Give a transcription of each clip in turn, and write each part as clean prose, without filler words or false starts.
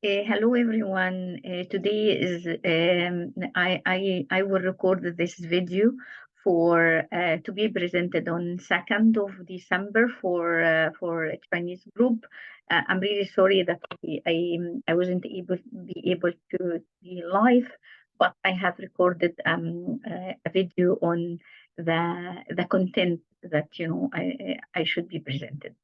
Hello everyone. Today is I will record this video for to be presented on 2nd of December for a Chinese group. I'm really sorry that I wasn't able to be live, but I have recorded a video on the content that I should be presented.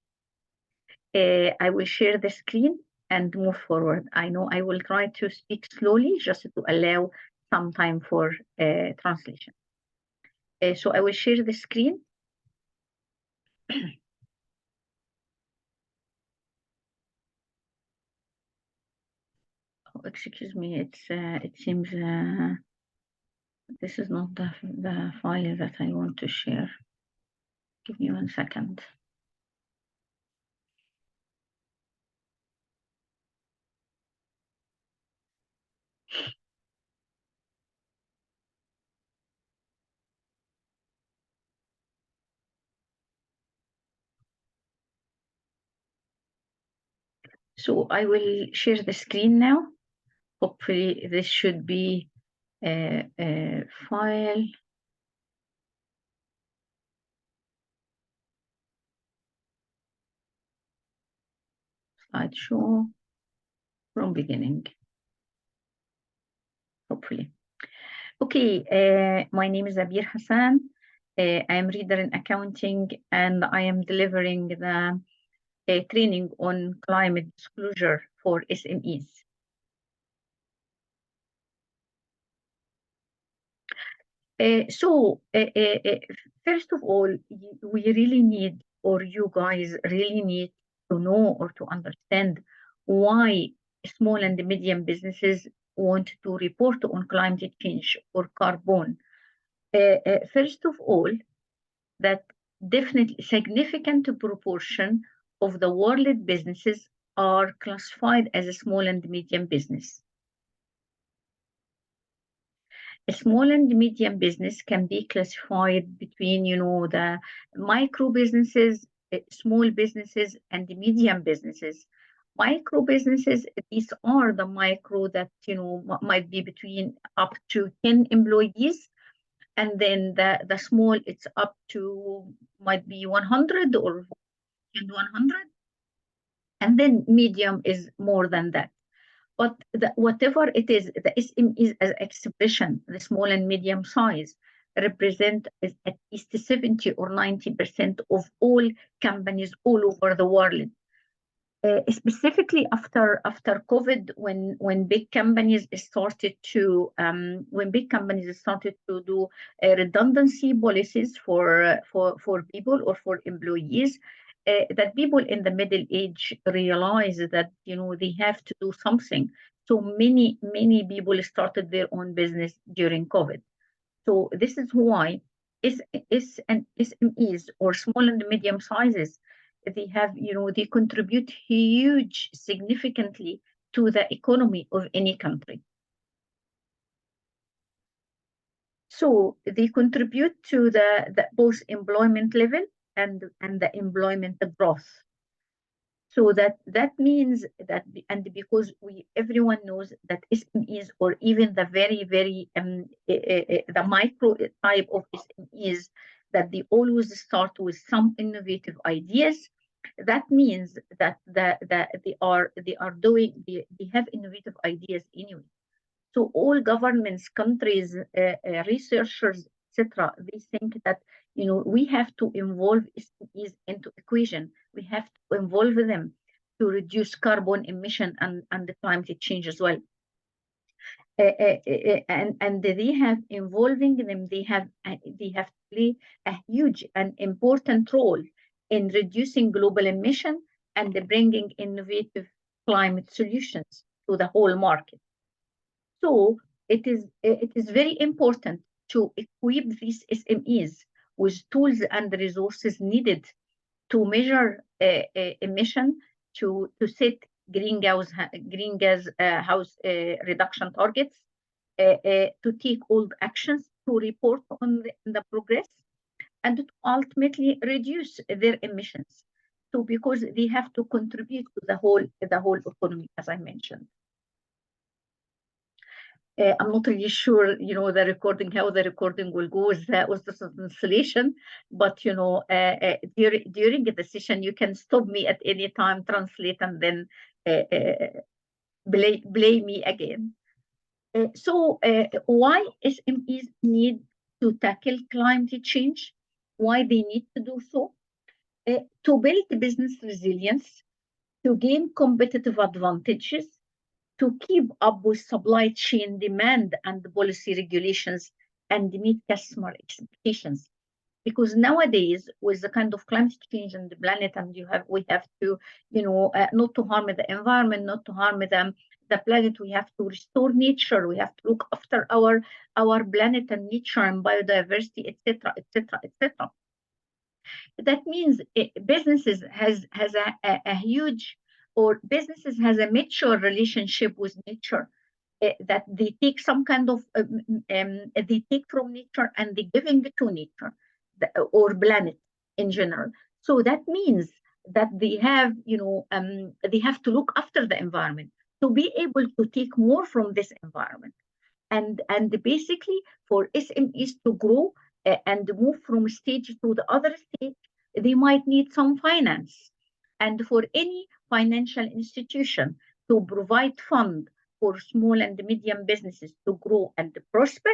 I will share the screen and move forward. I know I will try to speak slowly just to allow some time for translation. So I will share the screen. Oh, excuse me, it seems this is not the file that I want to share. Give me 1 second. So I will share the screen now. Hopefully this should be a file. Slideshow from beginning. Hopefully. Okay, my name is Abeer Hassan. I am reader in accounting, and I am delivering the training on climate disclosure for SMEs. First of all, we really need, or you guys really need to know or to understand why small and medium businesses want to report on climate change or carbon. First of all, that definitely significant proportion of the world businesses are classified as a small and medium business. A small and medium business can be classified between, the micro businesses, small businesses, and the medium businesses. Micro businesses, these are the micro that, might be between up to 10 employees. And then the small, it's up to might be 100 or 100. And then medium is more than that. But whatever it is, the SMEs as expression, the small and medium size, represent at least 70 or 90% of all companies all over the world. Specifically after COVID, when big companies started to do redundancy policies for people or for employees, that people in the middle age realize that they have to do something. So many people started their own business during COVID. So this is why SMEs or small and medium sizes, they contribute huge significantly to the economy of any country. So they contribute to the both employment level and the employment growth. So that means that, and because everyone knows that SMEs, or even the very the micro type of SMEs, that they always start with some innovative ideas. That means that they have innovative ideas anyway. So all governments, countries, researchers, etc., they think that we have to involve SMEs into equation. We have to involve them to reduce carbon emission and the climate change as well. And they have involving them. They have to play a huge and important role in reducing global emission and bringing innovative climate solutions to the whole market. So it is very important to equip these SMEs with tools and resources needed to measure emission, to set greenhouse reduction targets, to take all actions, to report on the progress, and to ultimately reduce their emissions. So because they have to contribute to the whole economy, as I mentioned. I'm not really sure, how the recording will go with the translation, but during the session, you can stop me at any time, translate, and then play me again. Why SMEs need to tackle climate change? Why they need to do so? To build business resilience, to gain competitive advantages, to keep up with supply chain demand and policy regulations, and meet customer expectations. Because nowadays, with the kind of climate change on the planet, and we have to, not to harm the environment, not to harm the planet. We have to restore nature. We have to look after our planet and nature and biodiversity, etc., etc., etc. That means businesses has a huge, or businesses has a mature relationship with nature, that they take some kind of they take from nature and they giving it to nature, or planet in general. So that means that they have to look after the environment to be able to take more from this environment, and basically for SMEs to grow and move from stage to the other stage, they might need some finance. And for any financial institution to provide fund for small and medium businesses to grow and prosper,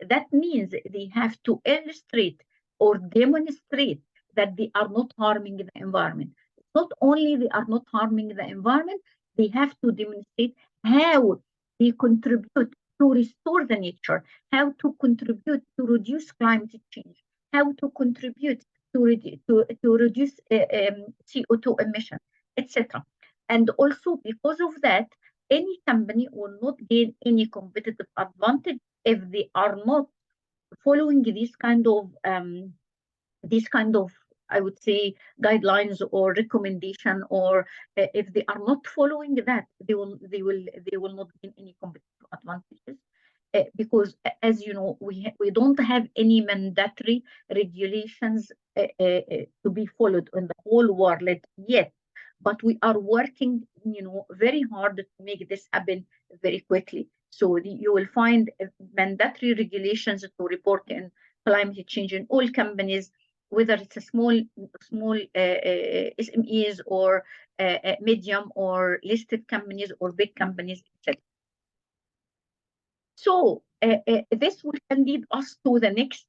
that means they have to illustrate or demonstrate that they are not harming the environment. Not only they are not harming the environment, they have to demonstrate how they contribute to restore the nature, how to contribute to reduce climate change, how to contribute to reduce CO2 emission, etc. And also because of that, any company will not gain any competitive advantage if they are not following these kind of, I would say, guidelines or recommendation, or if they are not following that, they will not gain any competitive advantages. Because as you know, we don't have any mandatory regulations to be followed in the whole world yet, but we are working, very hard to make this happen very quickly. So you will find mandatory regulations to report in climate change in all companies, whether it's a small SMEs or medium or listed companies or big companies, etc. So this will lead us to the next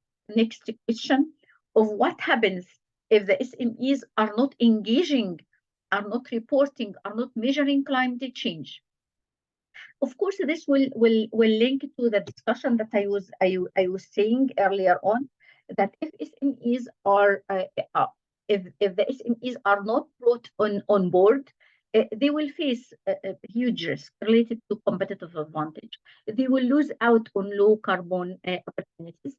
question of what happens if the SMEs are not engaging, are not reporting, are not measuring climate change. Of course, this will link to the discussion that I was saying earlier on, that if SMEs are if the SMEs are not brought on board, they will face a huge risk related to competitive advantage. They will lose out on low carbon opportunities.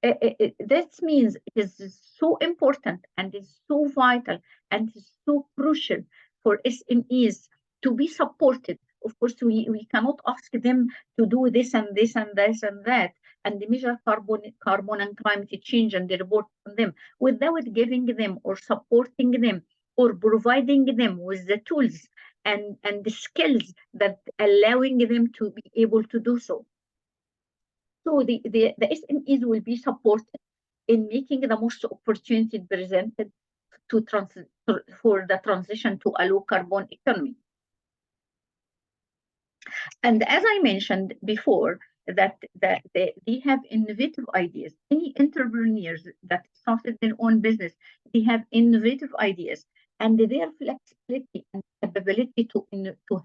That means it is so important and is so vital and is so crucial for SMEs to be supported. Of course, we cannot ask them to do this and this and this and that, and measure carbon and climate change and report on them without giving them or supporting them or providing them with the tools and the skills that allowing them to be able to do so. So the SMEs will be supported in making the most opportunity presented for the transition to a low carbon economy. And as I mentioned before, that they have innovative ideas. Any entrepreneurs that started their own business, they have innovative ideas, and their flexibility and capability to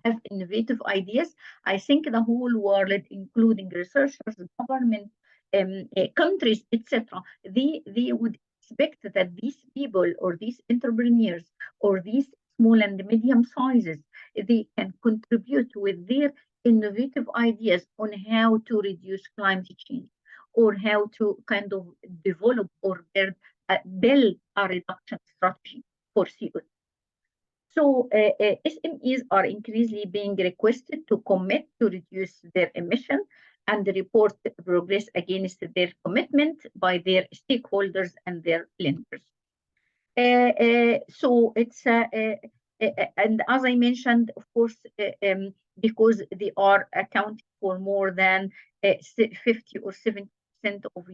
have innovative ideas. I think the whole world, including researchers, government, countries, etc., they would expect that these people or these entrepreneurs or these small and medium sizes, they can contribute with their innovative ideas on how to reduce climate change, or how to kind of develop or build a reduction strategy for CO2. So SMEs are increasingly being requested to commit to reduce their emission and report progress against their commitment by their stakeholders and their lenders. So it's And as I mentioned, of course, because they are accounting for more than 50 or 70% of,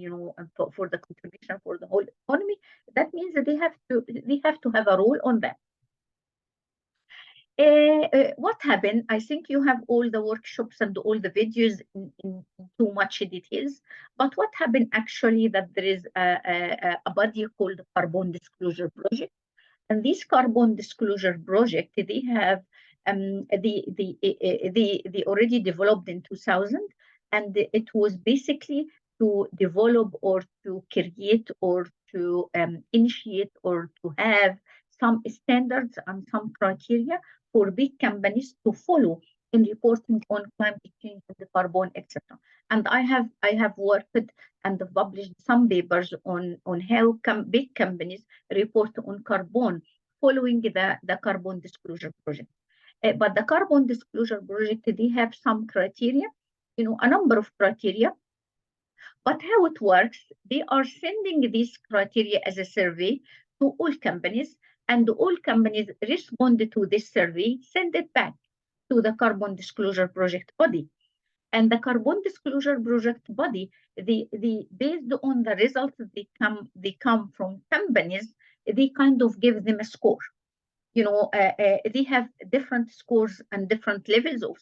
for the contribution for the whole economy, that means that they have to have a role on that. What happened? I think you have all the workshops and all the videos in too much details. But what happened actually that there is a body called Carbon Disclosure Project, and this Carbon Disclosure Project they have they already developed in 2000, and it was basically to develop or to create or to initiate or to have some standards and some criteria for big companies to follow in reporting on climate change and the carbon, etc. And I have worked and published some papers on how big companies report on carbon following the Carbon Disclosure Project. But the Carbon Disclosure Project, they have some criteria, a number of criteria. But how it works, they are sending these criteria as a survey to all companies, and all companies respond to this survey, send it back to the Carbon Disclosure Project body. And the Carbon Disclosure Project body, they based on the results they come from companies, they kind of give them a score. They have different scores and different levels of.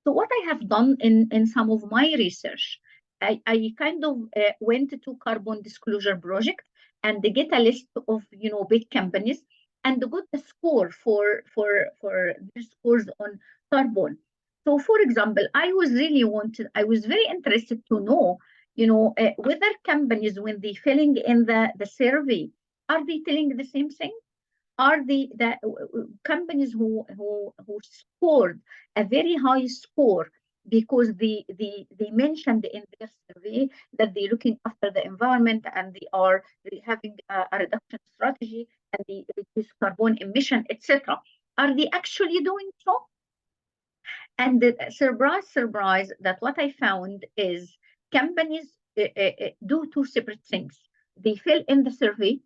So what I have done in some of my research, I kind of went to Carbon Disclosure Project and they get a list of big companies and got the score for their scores on carbon. So, for example, I was very interested to know, whether companies when they filling in the survey, are they telling the same thing? Are the companies who scored a very high score because they mentioned in their survey that they're looking after the environment and they are having a reduction strategy and they reduce carbon emission, etc. Are they actually doing so? And the surprise, that what I found is companies do two separate things. They fill in the survey,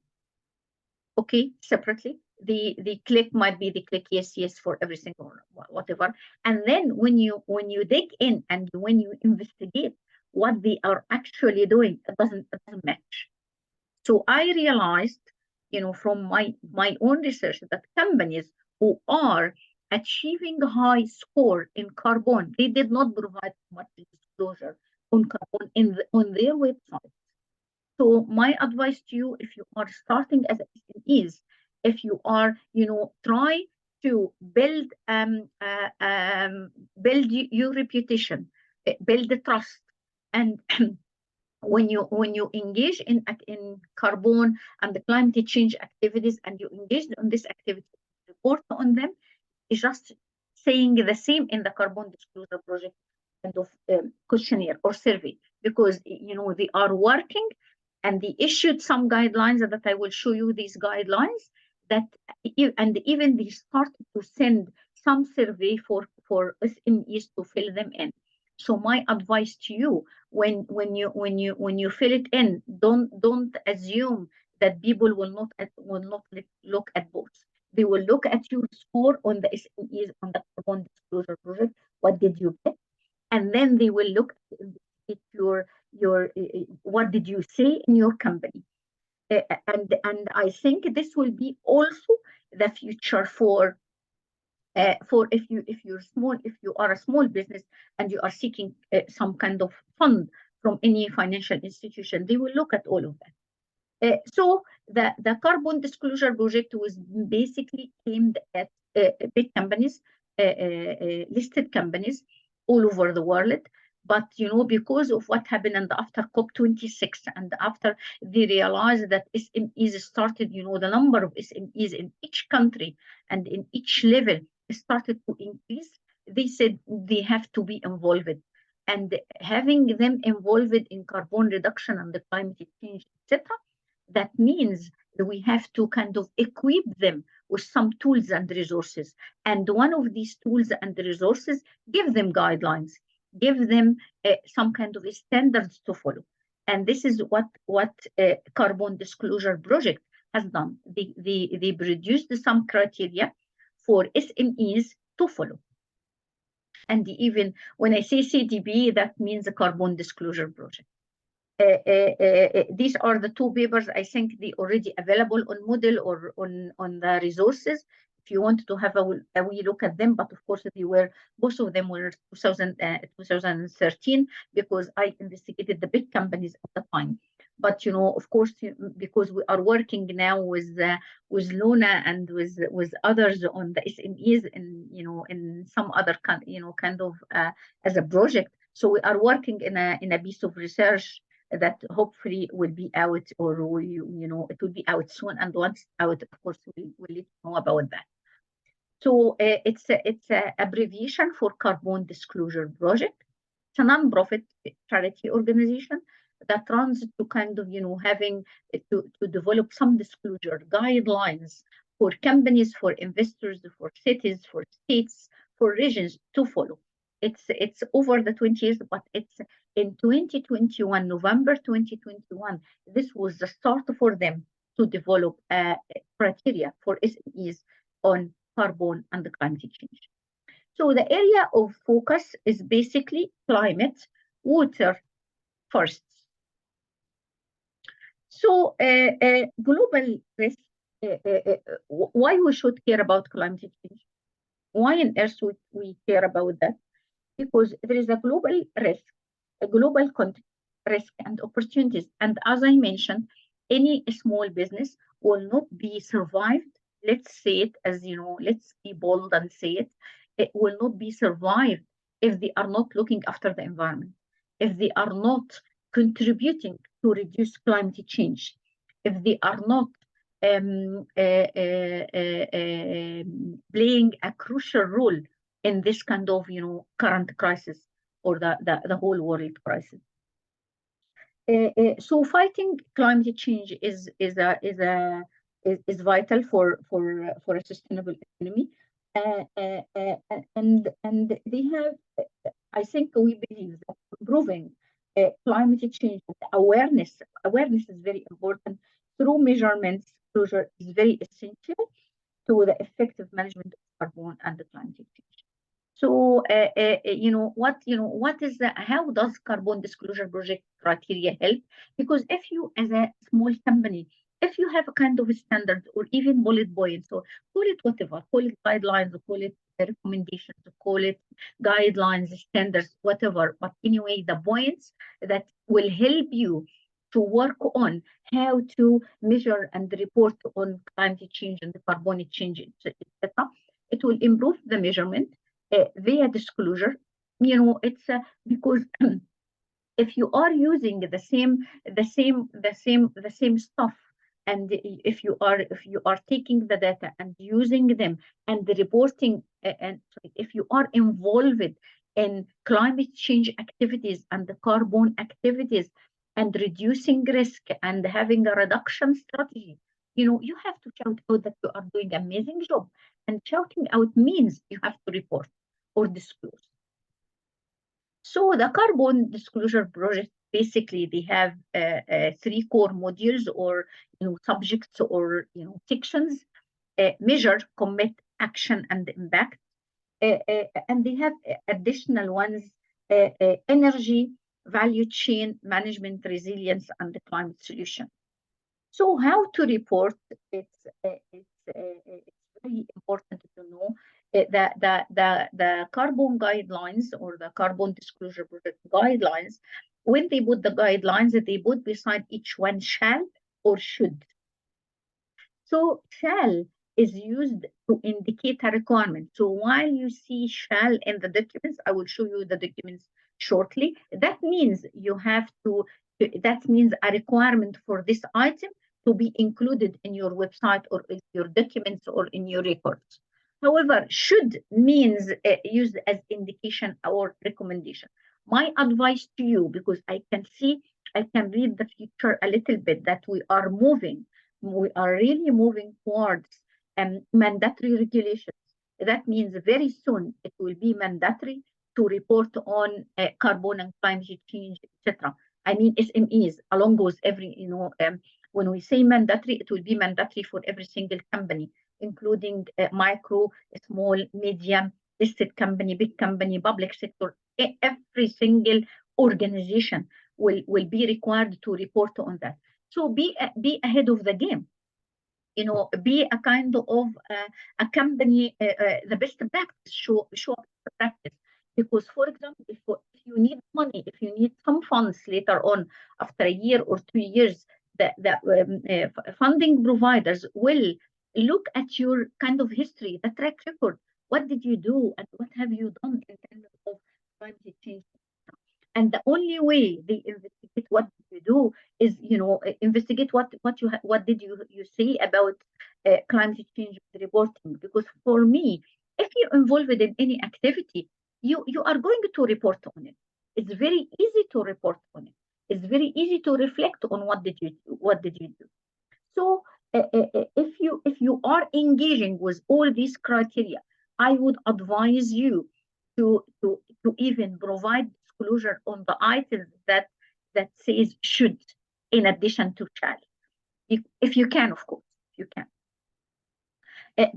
okay, separately. The click might be the click yes for everything or whatever. And then when you dig in and when you investigate what they are actually doing, it doesn't match. So I realized, from my own research that companies who are achieving high score in carbon, they did not provide much disclosure on carbon on their website. So my advice to you, if you are starting as SMEs, if you are, try to build your reputation, build the trust, and when you engage in carbon and the climate change activities, and you engage in this activity, report on them, is just saying the same in the Carbon Disclosure Project kind of questionnaire or survey, because they are working and they issued some guidelines that I will show you these guidelines that, and even they started to send some survey for SMEs to fill them in. So my advice to you, when you fill it in, don't assume that people will not look at both. They will look at your score on the SMEs on the Carbon Disclosure Project. What did you get? And then they will look at your what did you say in your company. And I think this will be also the future for if you are a small business and you are seeking some kind of fund from any financial institution, they will look at all of that. So the Carbon Disclosure Project was basically aimed at big companies, listed companies all over the world. But because of what happened after COP26 and after they realized that SMEs started, the number of SMEs in each country and in each level started to increase, they said they have to be involved. And having them involved in carbon reduction and the climate change, etc., that means that we have to kind of equip them with some tools and resources. And one of these tools and resources, give them guidelines, give them some kind of standards to follow. And this is what Carbon Disclosure Project has done. They produced some criteria for SMEs to follow. And even when I say CDP, that means a carbon disclosure project. These are the two papers. I think they already available on Moodle or on the resources if you want to have a wee look at them. But of course, both of them were 2013 because I investigated the big companies at the time. But of course, because we are working now with Luna and with others on the SMEs in some other kind of as a project. So we are working in a piece of research that hopefully will be out, or it will be out soon. And once out, of course, we'll let you know about that. So it's a abbreviation for Carbon Disclosure Project. It's a non-profit charity organization that runs to kind of having to develop some disclosure guidelines for companies, for investors, for cities, for states, for regions to follow. It's over the 20 years, but it's in 2021, November 2021, this was the start for them to develop criteria for SMEs on carbon and the climate change. So the area of focus is basically climate, water, forests. So global risk, why we should care about climate change? Why on earth would we care about that? Because there is a global risk, a global context, risk and opportunities. And as I mentioned, any small business will not be survived. Let's say it as, let's be bold and say it. It will not be survived if they are not looking after the environment, if they are not contributing to reduce climate change, if they are not playing a crucial role in this kind of current crisis or the whole world crisis. So fighting climate change is vital for a sustainable economy, and they have. I think we believe that improving climate change awareness is very important through measurements. Disclosure is very essential to the effective management of carbon and the climate change. So, how does carbon disclosure project criteria help? Because if you, as a small company, if you have a kind of a standard or even bullet points, or call it whatever, call it guidelines, or call it recommendations, or call it guidelines, standards, whatever. But anyway, the points that will help you to work on how to measure and report on climate change and the carbon change, etc. It will improve the measurement via disclosure. It's because if you are using the same stuff, and if you are taking the data and using them and the reporting, and if you are involved in climate change activities and the carbon activities and reducing risk and having a reduction strategy, you have to shout out that you are doing an amazing job. And shouting out means you have to report or disclose. So the carbon disclosure project, basically they have 3 core modules or subjects or sections: measure, commit, action, and impact. And they have additional ones: energy, value chain, management, resilience, and the climate solution. So how to report? It's very important to know the carbon guidelines or the carbon disclosure project guidelines. When they put the guidelines, they put beside each one shall or should. So shall is used to indicate a requirement. So while you see shall in the documents, I will show you the documents shortly. That means that means a requirement for this item to be included in your website or in your documents or in your records. However, should means used as indication or recommendation. My advice to you, because I can read the future a little bit, that we are really moving towards mandatory regulations. That means very soon it will be mandatory to report on carbon and climate change, etc. I mean SMEs, along with every, when we say mandatory, it will be mandatory for every single company including micro, small, medium, listed company, big company, public sector. Every single organization will be required to report on that. So be ahead of the game. Be a kind of a company, the best practice, show best practice. Because, for example, if you need money, if you need some funds later on, after a year or 2 years, the funding providers will look at your kind of history, the track record. What did you do, and what have you done in terms of climate change? And the only way they investigate what you do is, investigate what did you say about climate change reporting. Because for me, if you're involved in any activity, you are going to report on it. It's very easy to report on it. It's very easy to reflect on what did you do. So if you are engaging with all these criteria, I would advise you to even provide disclosure on the items that says should, in addition to shall, if you can, of course, if you can.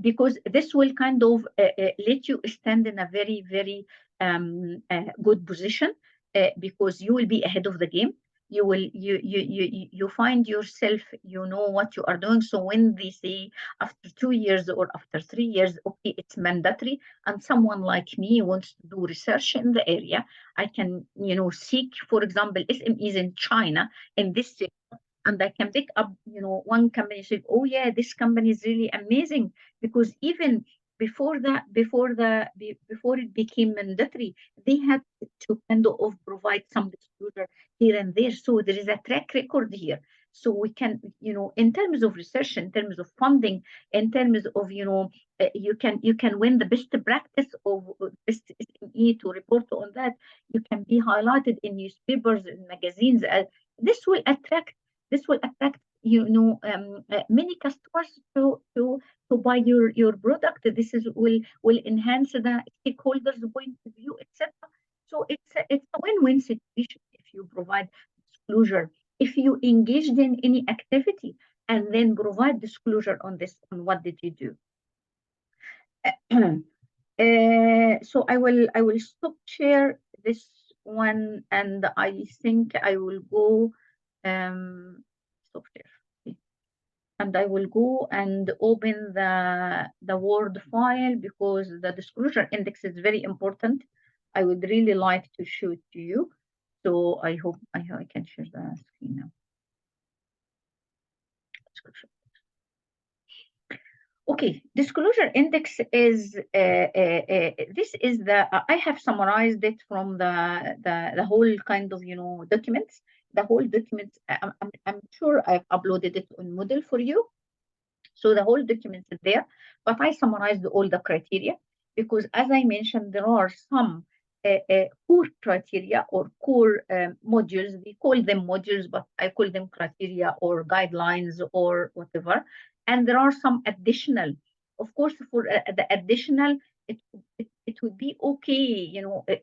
Because this will kind of let you stand in a very, very good position, because you will be ahead of the game. You find yourself, you know what you are doing. So when they say after 2 years or after 3 years, okay, it's mandatory, and someone like me wants to do research in the area, I can, seek, for example, SMEs in China in this sector, and I can pick up, one company say, oh yeah, this company is really amazing, because even before it became mandatory, they had to kind of provide some disclosure here and there. So there is a track record here. So we can, in terms of research, in terms of funding, in terms of, you can win the best practice of best SME to report on that. You can be highlighted in newspapers, in magazines. This will attract many customers to buy your product. This will enhance the stakeholders' point of view, etc. So it's a win-win situation if you provide disclosure, if you engaged in any activity, and then provide disclosure on what did you do. So I will stop share this one, and I think I will go stop there. Okay. And I will go and open the Word file, because the disclosure index is very important. I would really like to show it to you. So I hope I can share the screen now. Disclosure. Okay, disclosure index is this is I have summarized it from the whole kind of documents. The whole documents, I'm sure I've uploaded it on Moodle for you. So the whole document is there, but I summarized all the criteria, because as I mentioned, there are some core criteria or core modules. We call them modules, but I call them criteria or guidelines or whatever. And there are some additional. Of course, for the additional, it would be okay,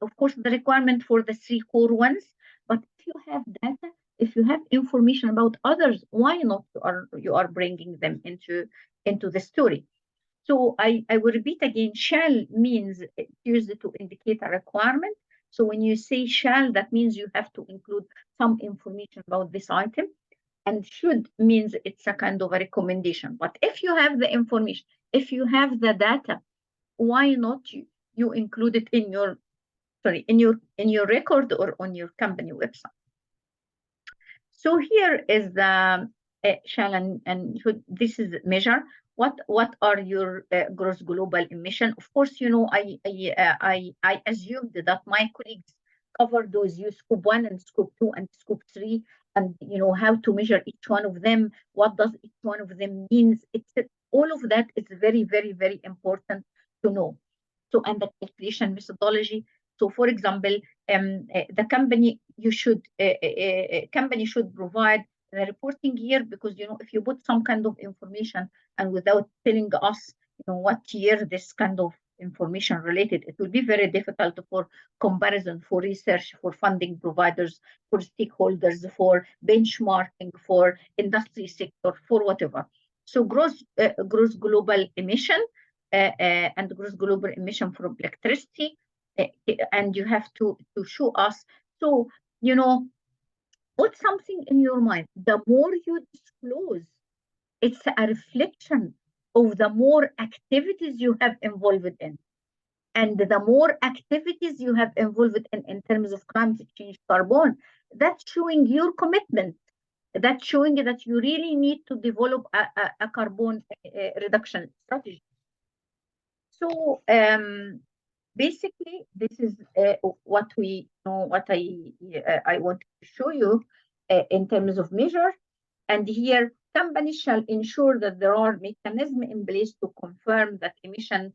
of course, the requirement for the 3 core ones. But if you have data, if you have information about others, why not you are bringing them into the story? So I will repeat again, shall means used to indicate a requirement. So when you say shall, that means you have to include some information about this item. And should means it's a kind of a recommendation. But if you have the information, if you have the data, why not you include it in your record or on your company website? So here is the shall and should. This is measure. What are your gross global emission? Of course, I assumed that my colleagues cover those scope 1 and scope 2 and scope 3, and how to measure each one of them. What does each one of them means? All of that is very, very, very important to know. So, and the calculation methodology. So, for example, the company should provide the reporting year, because if you put some kind of information and without telling us what year this kind of information related, it will be very difficult for comparison, for research, for funding providers, for stakeholders, for benchmarking, for industry sector, for whatever. So gross global emission and gross global emission from electricity, and you have to show us. So, put something in your mind. The more you disclose, it's a reflection of the more activities you have involved in. And the more activities you have involved in terms of climate change carbon, that's showing your commitment. That's showing that you really need to develop a carbon reduction strategy. So basically, this is what I wanted to show you in terms of measure. And here, companies shall ensure that there are mechanisms in place to confirm that emission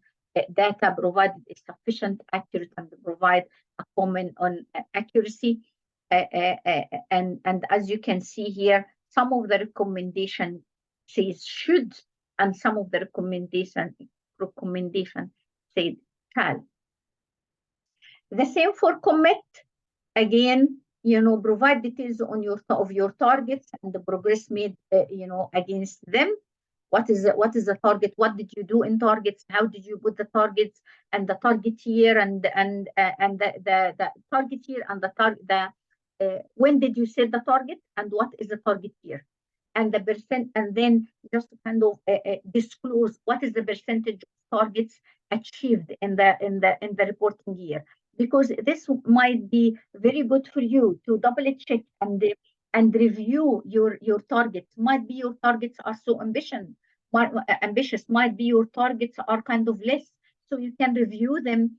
data provided is sufficient, accurate, and provide a comment on accuracy. And as you can see here, some of the recommendation says should, and some of the recommendation said shall. The same for commit. Again, provide details on your targets and the progress made, against them. What is the target? What did you do in targets? How did you put the targets and the target year and the target year and when did you set the target and what is the target year? And the percent, and then just kind of disclose what is the percentage of targets achieved in the reporting year, because this might be very good for you to double check and review your targets. Might be your targets are so ambitious, might be your targets are kind of less, so you can review them.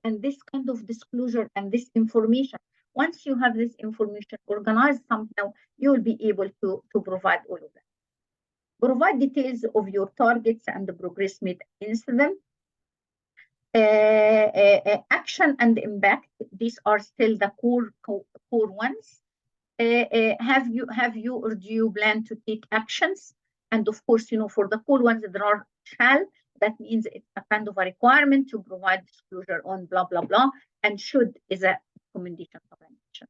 And this kind of disclosure and this information, once you have this information organized somehow, you will be able to provide all of that. Provide details of your targets and the progress made against them. Action and impact, these are still the core ones. Have you or do you plan to take actions? And of course, for the core ones, there are shall. That means it's a kind of a requirement to provide disclosure on blah, blah, blah. And should is a recommendation of action.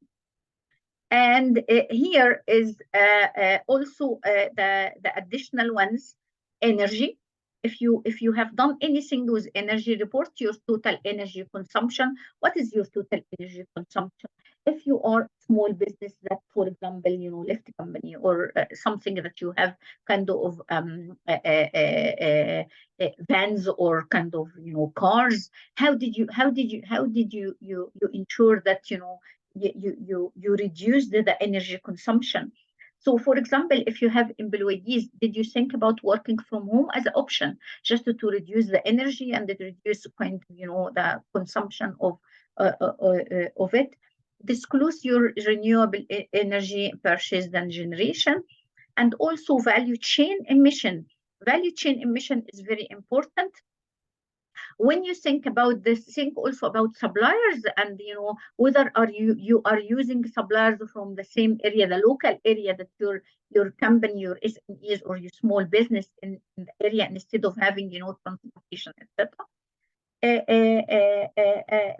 And here is also the additional ones, energy. If you have done anything with energy, report your total energy consumption. What is your total energy consumption? If you are a small business that, for example, lift company or something that you have kind of vans or kind of cars, how did you ensure that you reduce the energy consumption? So, for example, if you have employees, did you think about working from home as an option, just to reduce the energy and to reduce kind of, the consumption of it? Disclose your renewable energy purchase and generation, and also value chain emission. Value chain emission is very important. When you think about this, think also about suppliers, and whether you are using suppliers from the same area, the local area that your company, your SMEs or your small business in the area, instead of having transportation, etc.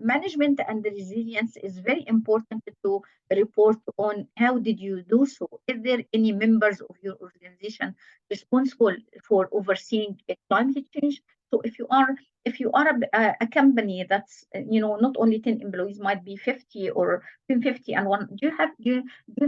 Management and resilience is very important to report on. How did you do so? Is there any members of your organization responsible for overseeing climate change? So if you are a company that's not only 10 employees, might be 50 or 50 and one, do you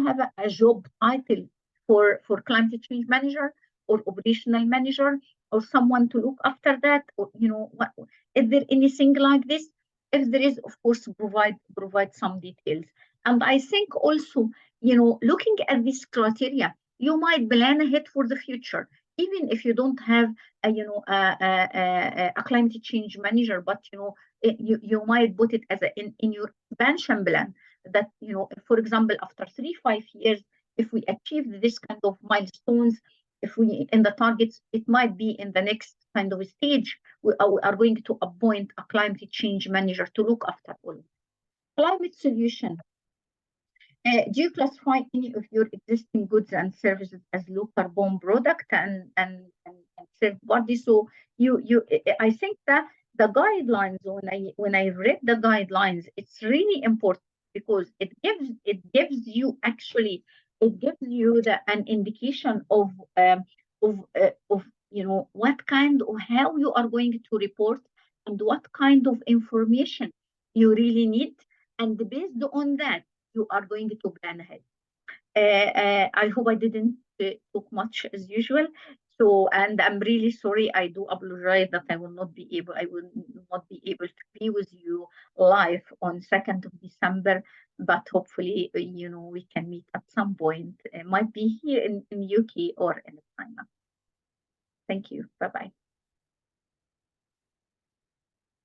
have a job title for climate change manager or operational manager or someone to look after that? Or what is there anything like this? If there is, of course, provide some details. And I think also looking at this criteria, you might plan ahead for the future, even if you don't have a climate change manager, but you might put it as in your expansion plan, that for example, after 3-5 years, if we achieve this kind of milestones, if we in the targets, it might be in the next kind of stage, we are going to appoint a climate change manager to look after all. Climate solution. Do you classify any of your existing goods and services as low carbon product and third party? So I think that the guidelines, when I read the guidelines, it's really important, because it gives you actually an indication of of what kind of how you are going to report and what kind of information you really need, and based on that you are going to plan ahead. I hope I didn't talk much as usual. So, and I'm really sorry. I do apologize that I will not be able to be with you live on 2nd of December. But hopefully, we can meet at some point. It might be here in UK or in China. Thank you. Bye bye.